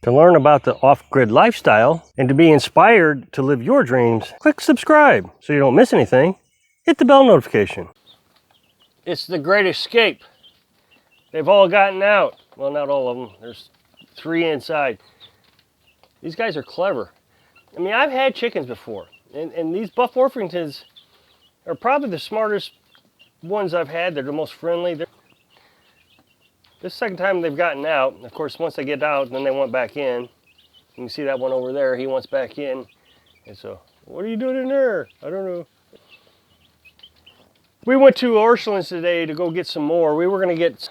To learn about the off-grid lifestyle and to be inspired to live your dreams, click subscribe so you don't miss anything. Hit the bell notification. It's the great escape. They've all gotten out. Well, not all of them. There's 3 inside. These guys are clever. I mean, I've had chickens before, and these Buff Orpingtons are probably the smartest ones I've had. They're the most friendly. This second time they've gotten out. Of course, once they get out, then they want back in. You can see that one over there. He wants back in. And so, what are you doing in there? I don't know. We went to Orchlands today to go get some more. We were going to get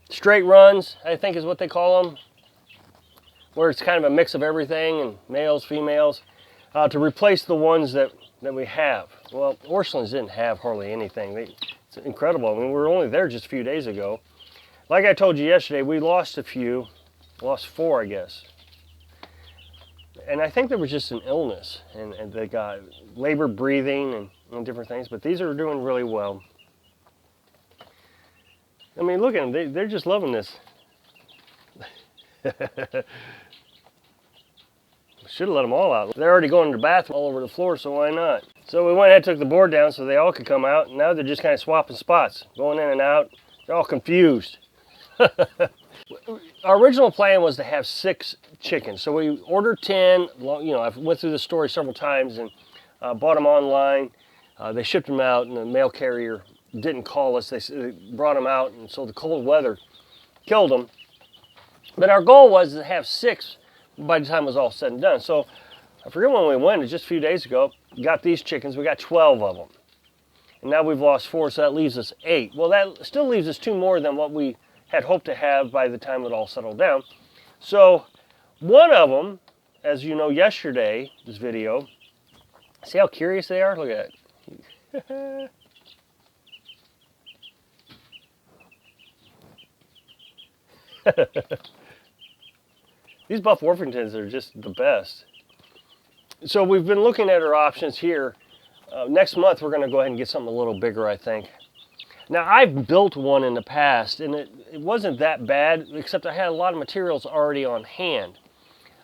straight runs, I think is what they call them, where it's kind of a mix of everything, and males, females, to replace the ones that we have. Well, Orchlands didn't have hardly anything. It's incredible. I mean, we were only there just a few days ago. Like I told you yesterday, we lost a few, lost 4, I guess. And I think there was just an illness, and they got labor breathing and different things, but these are doing really well. I mean, look at them, they're just loving this. Should have let them all out. They're already going to the bathroom all over the floor, so why not? So we went ahead and took the board down so they all could come out. Now they're just kind of swapping spots, going in and out. They're all confused. Our original plan was to have 6 chickens. So we ordered 10. You know, I've went through this story several times and bought them online. They shipped them out, and the mail carrier didn't call us. They brought them out, and so the cold weather killed them. But our goal was to have 6 by the time it was all said and done. So I forget when we went, just a few days ago, got these chickens. We got 12 of them. And now we've lost 4, so that leaves us 8. Well, that still leaves us 2 more than what we had hoped to have by the time it all settled down. So one of them, as you know, yesterday, this video, see how curious they are? Look at that. These Buff Orpingtons are just the best. So we've been looking at our options here. Next month we're going to go ahead and get something a little bigger, I think. Now, I've built one in the past, and it wasn't that bad, except I had a lot of materials already on hand.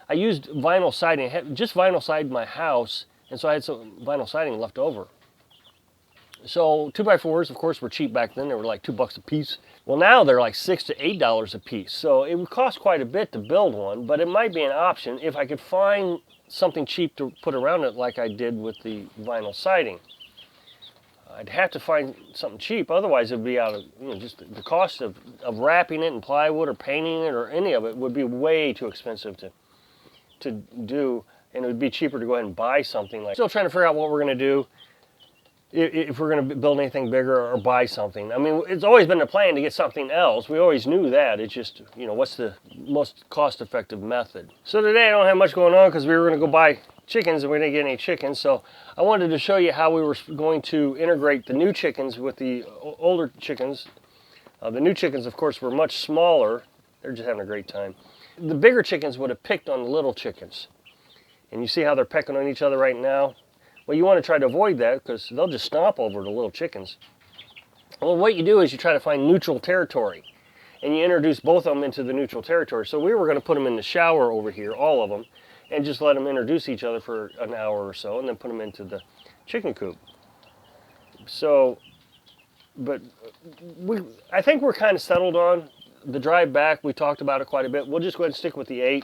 I used vinyl siding. I had just vinyl sided my house, and so I had some vinyl siding left over. So 2x4s, of course, were cheap back then. They were like $2 a piece. Well, now they're like $6 to $8 a piece. So it would cost quite a bit to build one, but it might be an option if I could find something cheap to put around it like I did with the vinyl siding. I'd have to find something cheap, otherwise it would be out of, you know, just the cost of wrapping it in plywood or painting it or any of it would be way too expensive to do, and it would be cheaper to go ahead and buy something like. Still trying to figure out what we're going to do, if we're going to build anything bigger or buy something. I mean, it's always been the plan to get something else. We always knew that. It's just, you know, what's the most cost-effective method. So today I don't have much going on because we were going to go buy chickens and we didn't get any chickens. So I wanted to show you how we were going to integrate the new chickens with the older chickens. The new chickens, of course, were much smaller. They're just having a great time. The bigger chickens would have picked on the little chickens. And you see how they're pecking on each other right now? Well, you want to try to avoid that because they'll just stomp over the little chickens. Well, what you do is you try to find neutral territory, and you introduce both of them into the neutral territory. So we were going to put them in the shower over here, all of them, and just let them introduce each other for an hour or so, and then put them into the chicken coop. So, but I think we're kind of settled on the drive back. We talked about it quite a bit. We'll just go ahead and stick with the 8.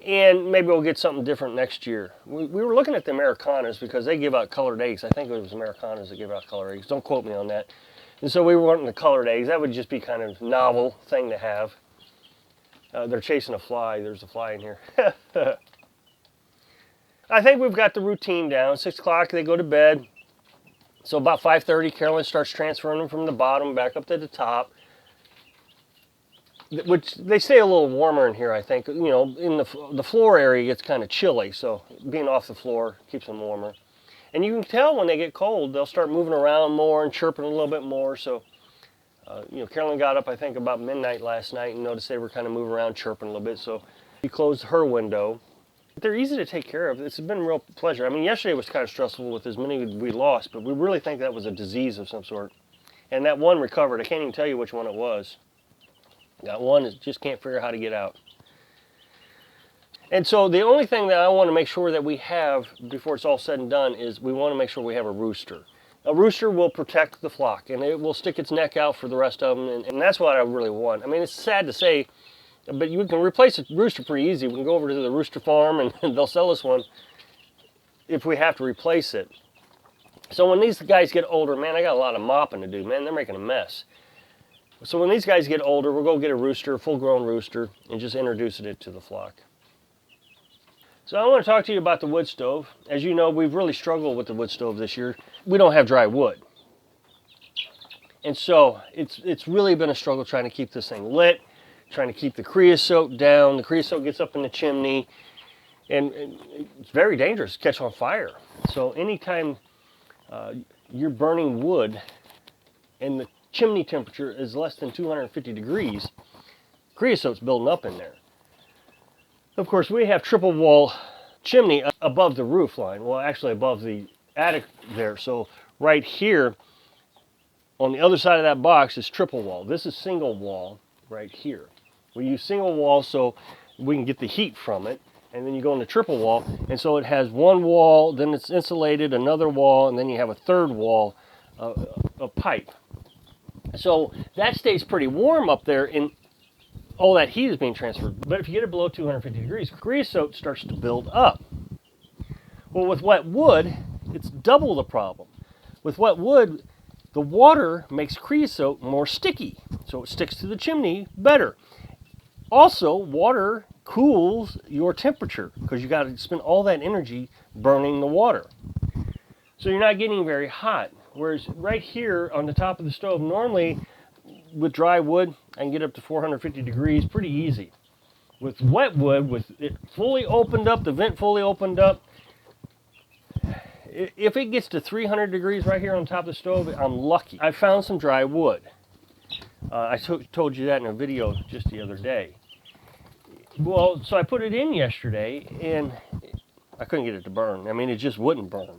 And maybe we'll get something different next year. We were looking at the Americanas because they give out colored eggs. I think it was Americanas that give out colored eggs. Don't quote me on that. And so we were wanting the colored eggs. That would just be kind of novel thing to have. They're chasing a fly. There's a fly in here. I think we've got the routine down. 6 o'clock, they go to bed. So about 5:30, Carolyn starts transferring them from the bottom back up to the top. Which they stay a little warmer in here, I think. You know, in the floor area gets kind of chilly, so being off the floor keeps them warmer. And you can tell when they get cold, they'll start moving around more and chirping a little bit more. So, you know, Carolyn got up, I think, about midnight last night and noticed they were kind of moving around, chirping a little bit. So she closed her window. But they're easy to take care of. It's been a real pleasure. I mean, yesterday was kind of stressful with as many we lost, but we really think that was a disease of some sort. And that one recovered. I can't even tell you which one it was. That one is just can't figure out how to get out. And so the only thing that I want to make sure that we have before it's all said and done is we want to make sure we have a rooster. A rooster will protect the flock, and it will stick its neck out for the rest of them, and that's what I really want. I mean, it's sad to say, but you can replace a rooster pretty easy. We can go over to the rooster farm, and they'll sell us one if we have to replace it. So when these guys get older, man, I got a lot of mopping to do, man. They're making a mess. So when these guys get older, we'll go get a rooster, a full-grown rooster, and just introduce it to the flock. So I want to talk to you about the wood stove. As you know, we've really struggled with the wood stove this year. We don't have dry wood. And so it's really been a struggle trying to keep this thing lit, trying to keep the creosote down. The creosote gets up in the chimney, and it's very dangerous to catch on fire. So anytime you're burning wood and the chimney temperature is less than 250 degrees, creosote's building up in there. Of course, we have triple wall chimney above the roof line. Well, actually above the attic there. So right here on the other side of that box is triple wall. This is single wall right here. We use single wall so we can get the heat from it. And then you go into triple wall. And so it has one wall, then it's insulated, another wall, and then you have a third wall of pipe. So that stays pretty warm up there, and all that heat is being transferred. But if you get it below 250 degrees, creosote starts to build up. Well, with wet wood, it's double the problem. With wet wood, the water makes creosote more sticky, so it sticks to the chimney better. Also, water cools your temperature because you got to spend all that energy burning the water. So you're not getting very hot. Whereas right here on the top of the stove, normally with dry wood, I can get up to 450 degrees pretty easy. With wet wood, with it fully opened up, the vent fully opened up, if it gets to 300 degrees right here on top of the stove, I'm lucky. I found some dry wood. I told you that in a video just the other day. Well, so I put it in yesterday, and I couldn't get it to burn. I mean, it just wouldn't burn.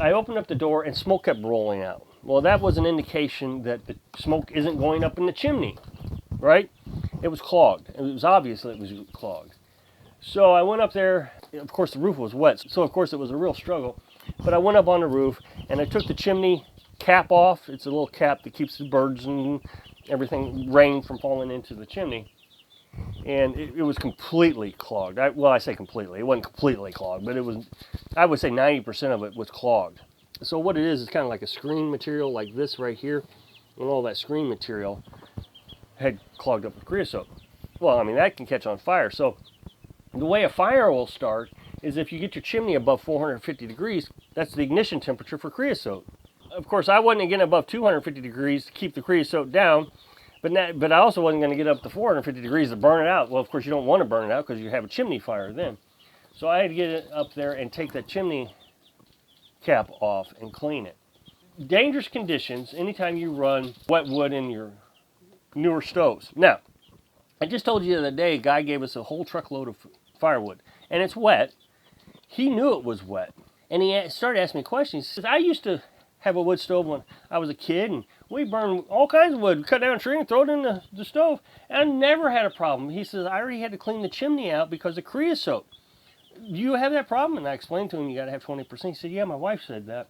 I opened up the door, and smoke kept rolling out. Well, that was an indication that the smoke isn't going up in the chimney, right? It was clogged. It was obvious that it was clogged. So I went up there. Of course, the roof was wet, so of course it was a real struggle. But I went up on the roof, and I took the chimney cap off. It's a little cap that keeps the birds and everything, rain from falling into the chimney. And it was completely clogged. Well, I say completely. It wasn't completely clogged, but it was, I would say 90% of it was clogged. So what it is kind of like a screen material like this right here, and all that screen material had clogged up with creosote. Well, I mean, that can catch on fire. So the way a fire will start is if you get your chimney above 450 degrees, that's the ignition temperature for creosote. Of course, I wasn't getting above 250 degrees to keep the creosote down, but I also wasn't going to get up to 450 degrees to burn it out. Well, of course, you don't want to burn it out because you have a chimney fire then. So I had to get it up there and take that chimney cap off and clean it. Dangerous conditions anytime you run wet wood in your newer stoves. Now, I just told you the other day, a guy gave us a whole truckload of firewood, and it's wet. He knew it was wet, and he started asking me questions. He says, I used to have a wood stove when I was a kid, and we burned all kinds of wood, cut down a tree and throw it in the stove, and I never had a problem. He says, I already had to clean the chimney out because of creosote. Do you have that problem? And I explained to him, you got to have 20%. He said, yeah, my wife said that.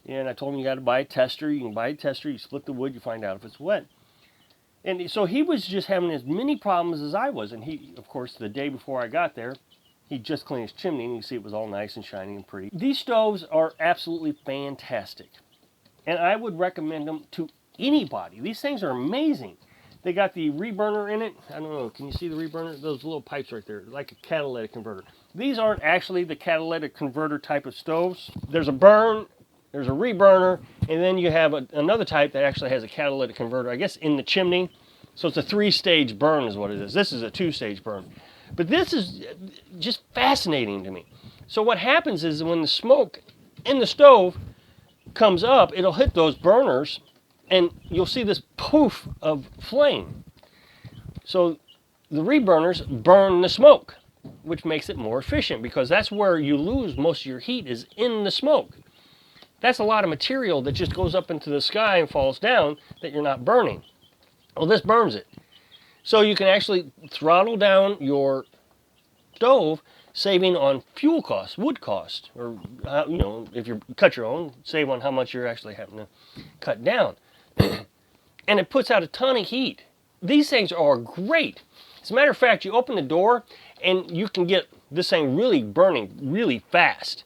And I told him, you got to buy a tester. You can buy a tester, you split the wood, you find out if it's wet. And so he was just having as many problems as I was. And he, of course, the day before I got there, he just cleaned his chimney, and you see it was all nice and shiny and pretty. These stoves are absolutely fantastic, and I would recommend them to anybody. These things are amazing. They got the reburner in it. I don't know, can you see the reburner? Those little pipes right there, like a catalytic converter. These aren't actually the catalytic converter type of stoves. There's a burn, there's a reburner, and then you have another type that actually has a catalytic converter, I guess, in the chimney. So it's a 3-stage burn is what it is. This is a 2-stage burn. But this is just fascinating to me. So what happens is when the smoke in the stove comes up, it'll hit those burners, and you'll see this poof of flame. So the reburners burn the smoke, which makes it more efficient, because that's where you lose most of your heat is in the smoke. That's a lot of material that just goes up into the sky and falls down that you're not burning. Well, this burns it. So you can actually throttle down your stove, saving on fuel costs, wood costs, or you know, if you cut your own, save on how much you're actually having to cut down. And it puts out a ton of heat. These things are great. As a matter of fact, you open the door and you can get this thing really burning really fast,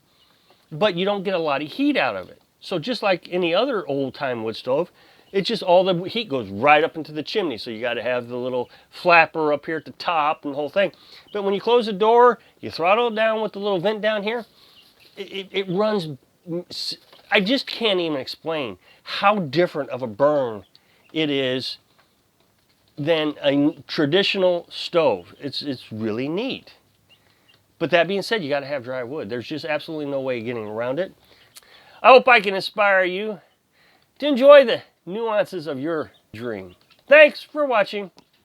but you don't get a lot of heat out of it. So just like any other old-time wood stove, it's just all the heat goes right up into the chimney. So you got to have the little flapper up here at the top and the whole thing. But when you close the door, you throttle it down with the little vent down here, it runs. I just can't even explain how different of a burn it is than a traditional stove. It's really neat. But that being said, you got to have dry wood. There's just absolutely no way of getting around it. I hope I can inspire you to enjoy the nuances of your dream. Thanks for watching.